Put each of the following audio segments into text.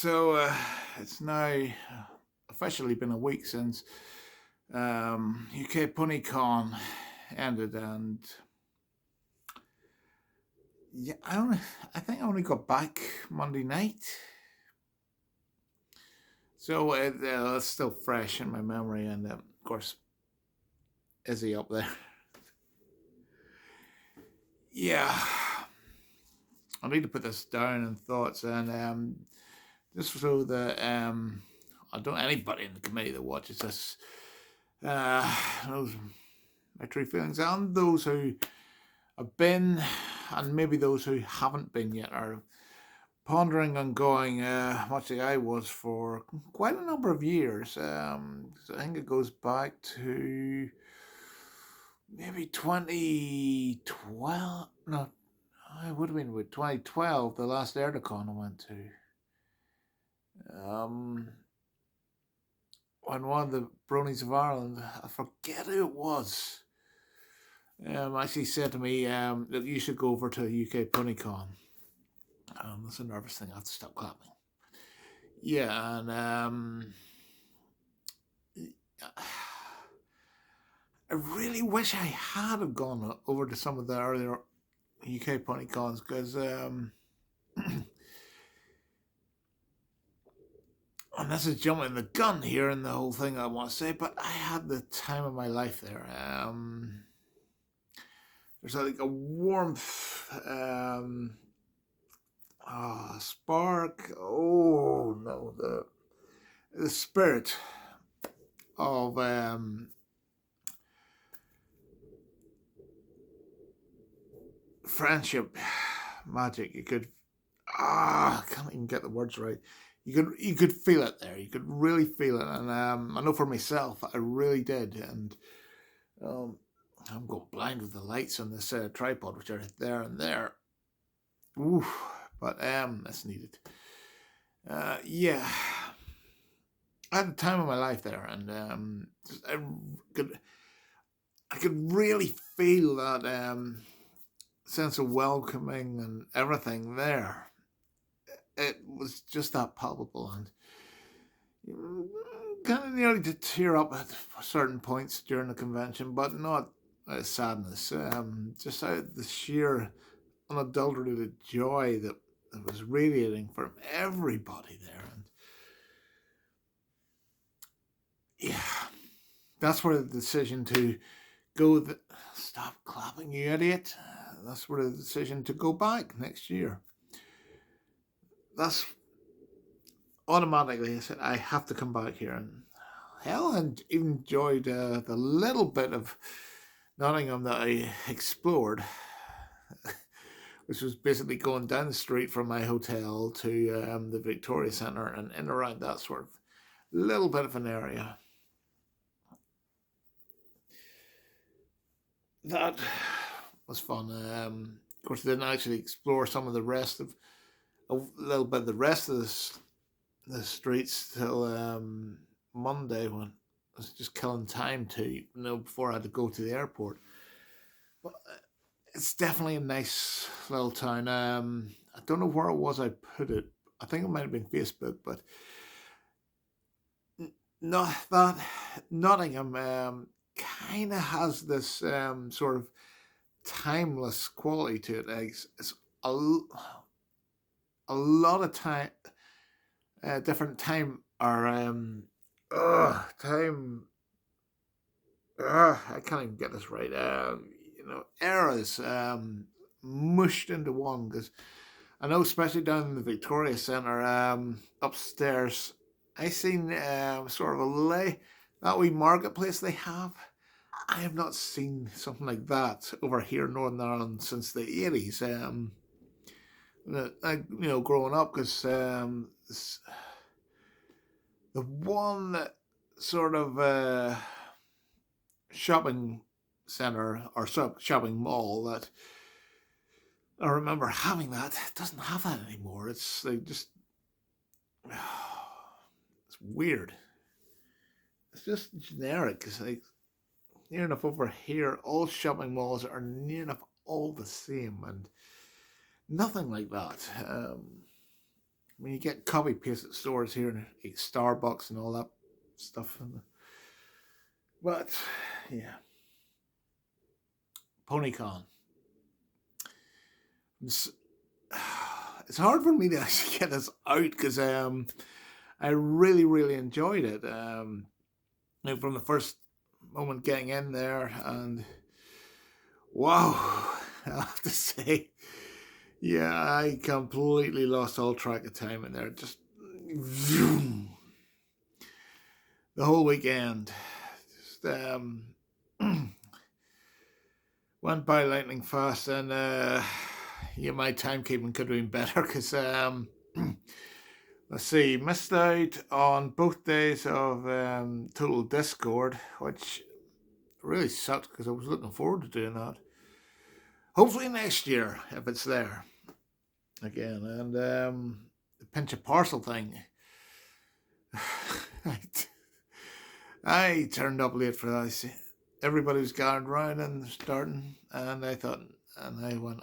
It's now officially been a week since UK Ponycon ended, and yeah, I think I only got back Monday night, so it's still fresh in my memory. And of course, Izzy up there, yeah. I need to put this down in thoughts, and just so that I don't anybody in the committee that watches this knows my true feelings, and those who have been, and maybe those who haven't been yet, are pondering on going, much like I was for quite a number of years. So I think it goes back to maybe 2012. No, it would have been with 2012, the last Erdicon I went to. On one of the Bronies of Ireland, I forget who it was, actually said to me that you should go over to UK Ponycon. That's a nervous thing. I have to stop clapping. Yeah, and I really wish I had have gone over to some of the earlier UK Ponycons because, and this is jumping the gun here in the whole thing I want to say, but I had the time of my life there. There's like a warmth, spark. Oh no, the spirit of friendship magic. You could I can't even get the words right. You could feel it there. You could really feel it, and I know for myself, I really did. And I'm going blind with the lights on this tripod, which are there and there. Ooh, but that's needed. Yeah, I had the time of my life there, and I could really feel that sense of welcoming and everything there. It was just that palpable, and kind of nearly to tear up at certain points during the convention, but not sadness. Just the sheer unadulterated joy that was radiating from everybody there, and yeah, that's where the decision to go. Stop clapping, you idiot! That's where the decision to go back next year. That's automatically I said I have to come back here, and hell, and enjoyed the little bit of Nottingham that I explored, which was basically going down the street from my hotel to the Victoria Centre and in around that sort of little bit of an area. That was fun. Of course, I didn't actually explore some of the rest of a little bit of the rest of the streets till Monday, when I was just killing time before I had to go to the airport. But it's definitely a nice little town. I don't know where it was I put it. I think it might have been Facebook, but not that Nottingham kind of has this sort of timeless quality to it. It's a, a lot of time, different time or time. I can't even get this right. Eras mushed into one, because I know, especially down in the Victoria Centre, upstairs, I seen sort of that wee marketplace they have. I have not seen something like that over here in Northern Ireland since the 80s. Growing up, because the one sort of shopping centre or shopping mall that I remember having, that doesn't have that anymore. It's like just it's weird. It's just generic. It's like near enough over here, all shopping malls are near enough all the same, and nothing like that. when you get copy paste at stores here and Starbucks and all that stuff. But yeah, Ponycon. It's hard for me to actually get this out because I really, really enjoyed it. From the first moment getting in there, and wow, I have to say, yeah, I completely lost all track of time in there. Just zoom, the whole weekend. Just went by lightning fast, and yeah, my timekeeping could have been better because let's see, missed out on both days of Total Discord, which really sucked because I was looking forward to doing that. Hopefully next year, if it's there again. And the pinch of parcel thing. I turned up late for that. Everybody was gathered around and starting, and I thought, and I went,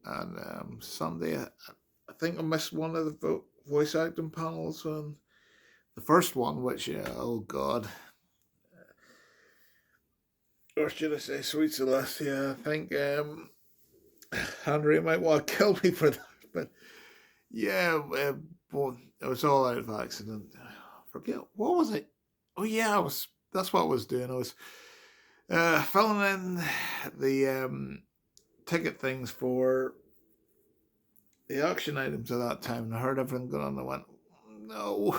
and Sunday, I think I missed one of the voice acting panels on the first one, which, oh God. Or should I say Sweet Celestia? I think Andrea might want to kill me for that. But yeah, it was all out of accident. I forget, what was it? Oh yeah, that's what I was doing. I was filling in the ticket things for the auction items at that time, and I heard everything going on, and I went, no.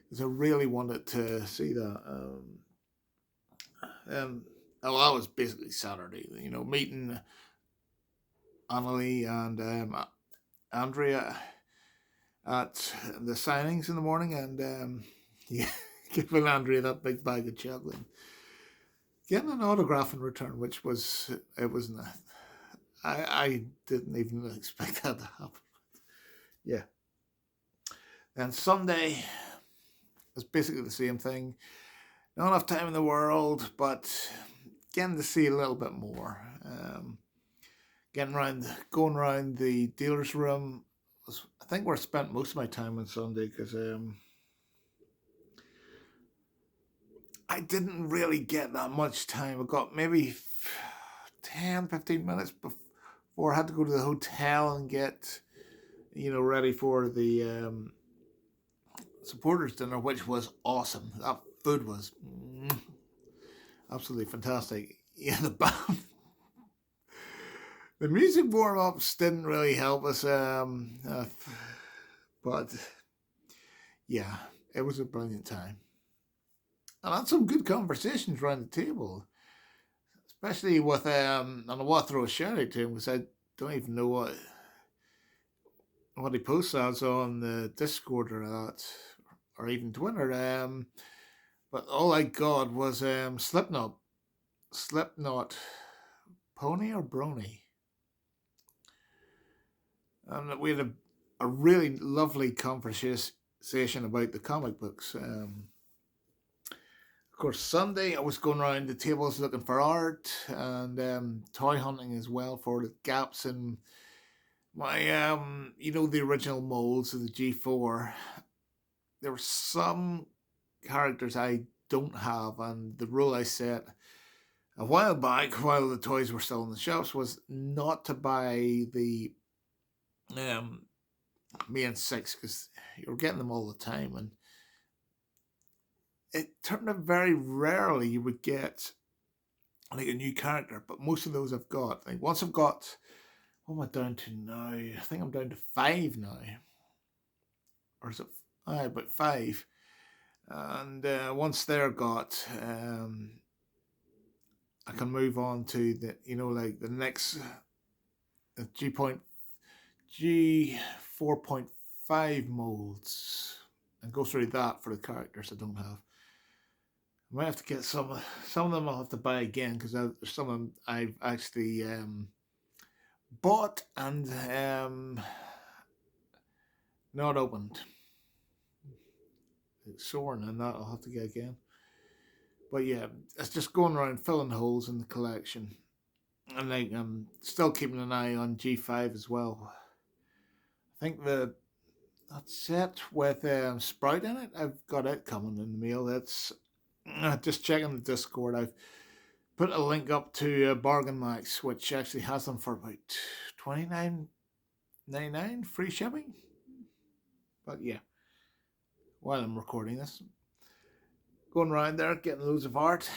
Because I really wanted to see that. That was basically Saturday, meeting Annalie and Andrea at the signings in the morning, and yeah, giving Andrea that big bag of chocolate, getting an autograph in return, which was I didn't even expect that to happen. Yeah. And Sunday was basically the same thing. Not enough time in the world, but getting to see a little bit more. Going around the dealer's room. I think where I spent most of my time on Sunday because I didn't really get that much time. I got maybe 10, 15 minutes before I had to go to the hotel and get, ready for the supporters dinner, which was awesome. That food was absolutely fantastic. Yeah, the band. The music warm-ups didn't really help us, but yeah, it was a brilliant time. And I had some good conversations around the table, especially with, and I want to throw a shout out to him because I don't even know what he posts as on the Discord or that, or even Twitter. But all I got was Slipknot, Pony or Brony. And we had a really lovely conversation about the comic books. Of course, Sunday I was going around the tables looking for art and toy hunting as well for the gaps in my, the original molds of the G4. There were some characters I don't have, and the rule I set a while back, while the toys were still in the shops, was not to buy the main six because you were getting them all the time, and it turned out very rarely you would get like a new character. But most of those I've got. Like once I've got, what am I down to now? I think I'm down to 5 now, or is it? About 5. And once they're got, I can move on to the, like the next G4.5 molds and go through that for the characters I don't have. I might have to get some of them. I'll have to buy again because some of them I've actually bought and not opened. It's Soren and that I'll have to get again. But yeah, it's just going around filling holes in the collection. And like, I'm still keeping an eye on G5 as well. I think that set with Sprite in it, I've got it coming in the mail. That's just checking the Discord. I've put a link up to Bargain Max, which actually has them for about $29.99 free shipping. But yeah, while I'm recording this, going around there getting loads of art.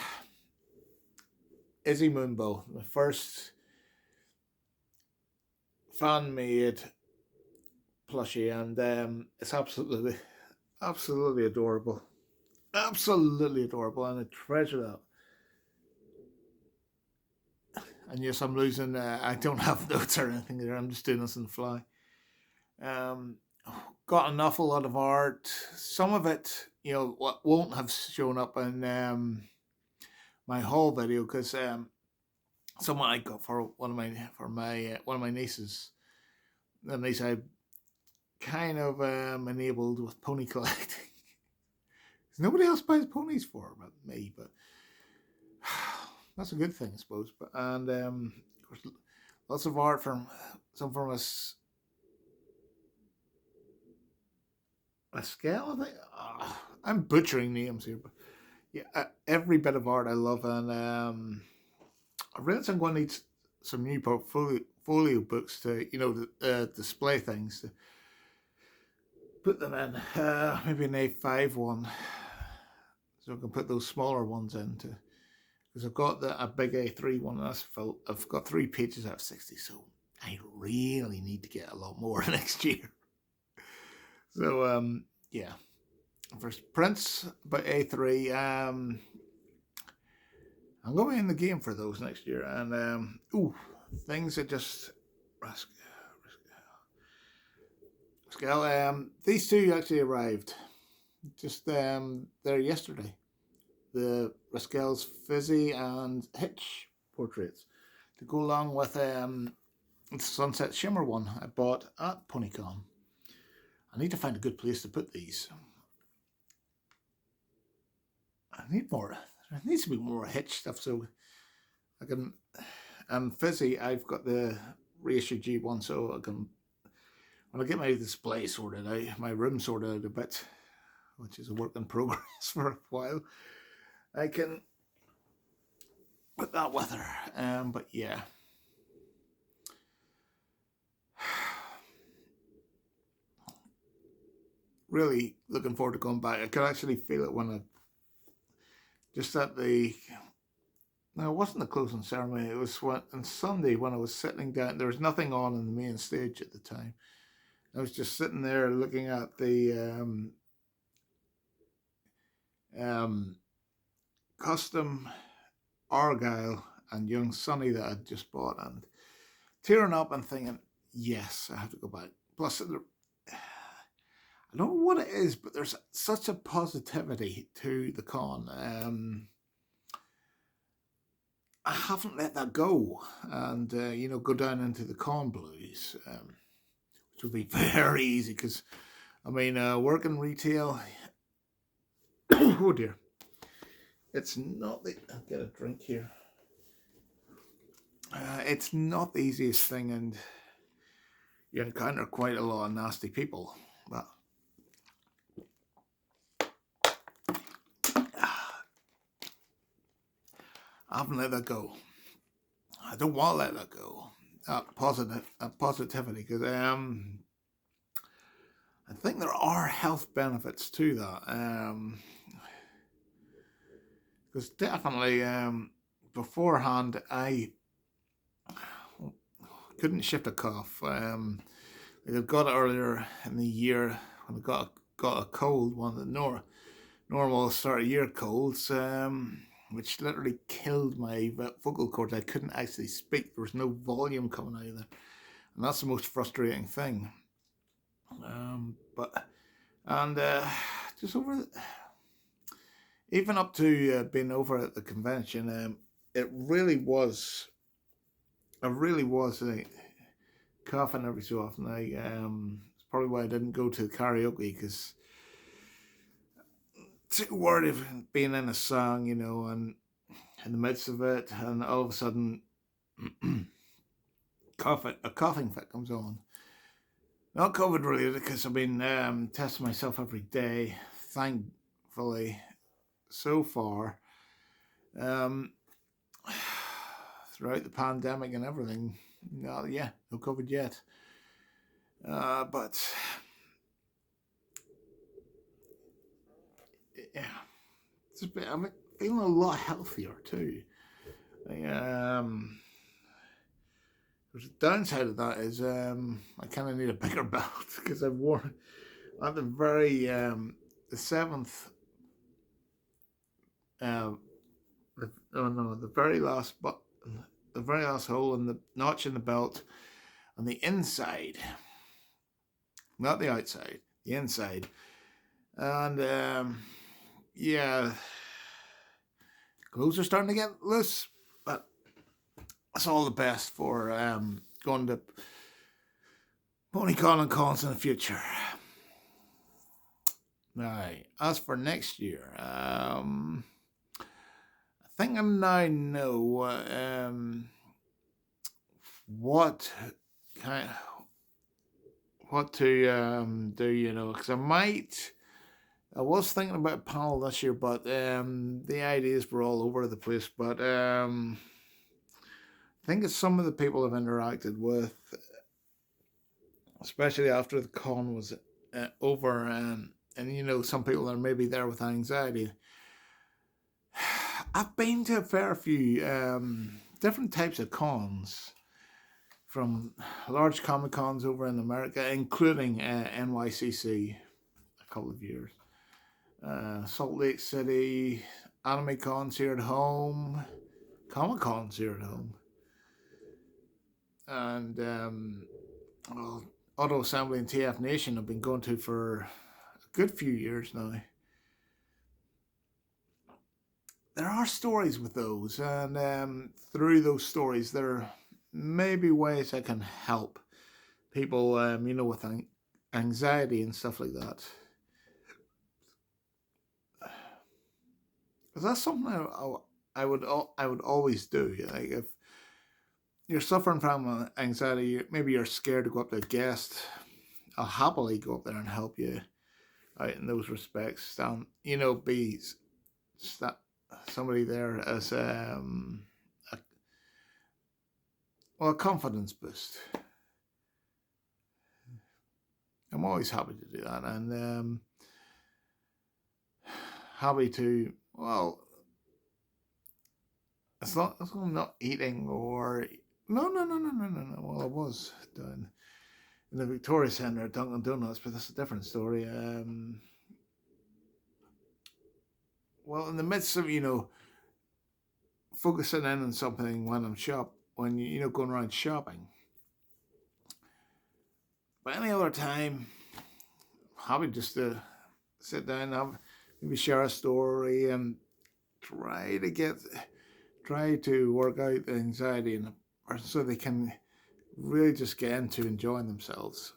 Izzy Moonbow, my first fan made plushie, and it's absolutely adorable. Absolutely adorable, and I treasure that. And yes, I'm losing. I don't have notes or anything there. I'm just doing this on the fly. Um, got an awful lot of art. Some of it, won't have shown up in my haul video because someone I got for one of my nieces. The niece I kind of enabled with pony collecting. Nobody else buys ponies for but me, but that's a good thing, I suppose. But and of course, lots of art from us. A scale, I think. I'm butchering names here, but yeah, every bit of art I love, and I realize I'm going to need some new portfolio books to, display things, to put them in. Maybe an A5 one, so I can put those smaller ones into. Because I've got a big A3 one, and that's full. I've got 3 pages out of 60, so I really need to get a lot more next year. So yeah, first prints by A3. I'm going to be in the game for those next year, and things that just Rascal. These 2 actually arrived just there yesterday. The Rascal's Fizzy and Hitch portraits to go along with the Sunset Shimmer one I bought at Ponycon. I need to find a good place to put these. I need more. There needs to be more Hitch stuff so I can. And Fizzy, I've got the reissue G1, so I can. When I get my display sorted out, my room sorted out a bit, which is a work in progress for a while, I can put that with her. But yeah. Really looking forward to going back. I could actually feel it when just at the. No, it wasn't the closing ceremony. It was on Sunday when I was sitting down. There was nothing on in the main stage at the time. I was just sitting there looking at the custom Argyle and Young Sunny that I'd just bought, and tearing up and thinking, yes, I have to go back. Plus, I don't know what it is, but there's such a positivity to the con. I haven't let that go, and go down into the con blues, which would be very easy because, working retail. Oh dear, it's not the. I'll get a drink here. It's not the easiest thing, and you encounter quite a lot of nasty people, but. I haven't let that go. I don't want to let that go. Positivity, because I think there are health benefits to that. Because definitely beforehand I couldn't shift a cough. I got it earlier in the year when I got a cold, one of the normal start of year colds. Which literally killed my vocal cords. I couldn't actually speak. There was no volume coming out of there. And that's the most frustrating thing. Just even up to being over at the convention, it really was, I really was coughing every so often. It's probably why I didn't go to karaoke, because too worried of being in a song, and in the midst of it, and all of a sudden, a coughing fit comes on. Not COVID related, because I've been testing myself every day, thankfully, so far. Um, Throughout the pandemic and everything, no COVID yet. But yeah, I'm feeling a lot healthier too. There's a downside of that is I kind of need a bigger belt, because I've worn at the very the seventh the very last button, the very last hole in the notch in the belt on the inside, not the outside, the inside, and yeah, clothes are starting to get loose, but that's all the best for going to Ponycon and cons in the future. Now, as for next year, I think I now know what to do, because I was thinking about a panel this year, but the ideas were all over the place. But I think it's some of the people I've interacted with, especially after the con was over, and some people are maybe there with anxiety. I've been to a fair few different types of cons, from large Comic Cons over in America, including NYCC a couple of years, Salt Lake City, anime cons here at home, Comic Cons here at home, and Auto Assembly and TF Nation I've been going to for a good few years now. There are stories with those, and through those stories, there may be ways I can help people, with anxiety and stuff like that. Because that's something I would always do. Like, if you're suffering from anxiety, maybe you're scared to go up to a guest, I'll happily go up there and help you out in those respects. Be somebody there as a confidence boost. I'm always happy to do that, and happy to, as long as I'm not eating or no. Well, I was down in the Victoria Centre at Dunkin' Donuts, but that's a different story. In the midst of focusing in on something when I'm going around shopping. But any other time, happy just to sit down and maybe share a story and try to work out the anxiety in the person, so they can really just get into enjoying themselves,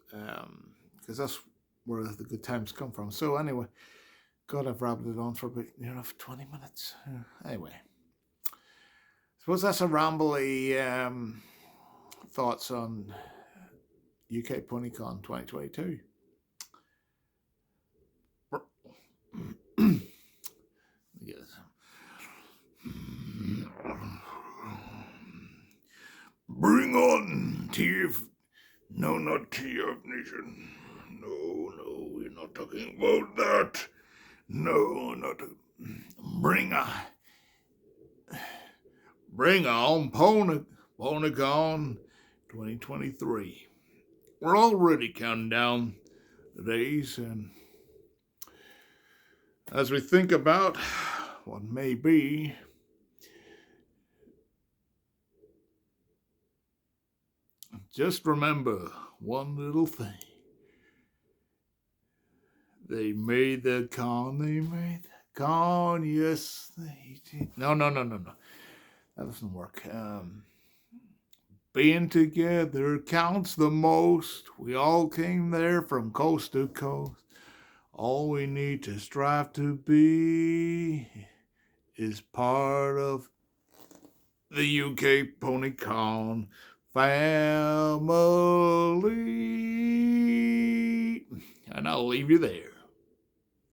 because that's where the good times come from. So anyway, God, I've rabbled it on for about 20 minutes. Anyway, I suppose that's a rambly thoughts on UK Ponycon 2022. Yes. Bring on TF. No, not TF Nation. No, we're not talking about that. No, not. Bring on Ponycon 2023. We're already counting down the days, and as we think about what may be, just remember one little thing. They made the con, yes, they did. No. That doesn't work. Being together counts the most. We all came there from coast to coast. All we need to strive to be is part of the UK Ponycon family. And I'll leave you there.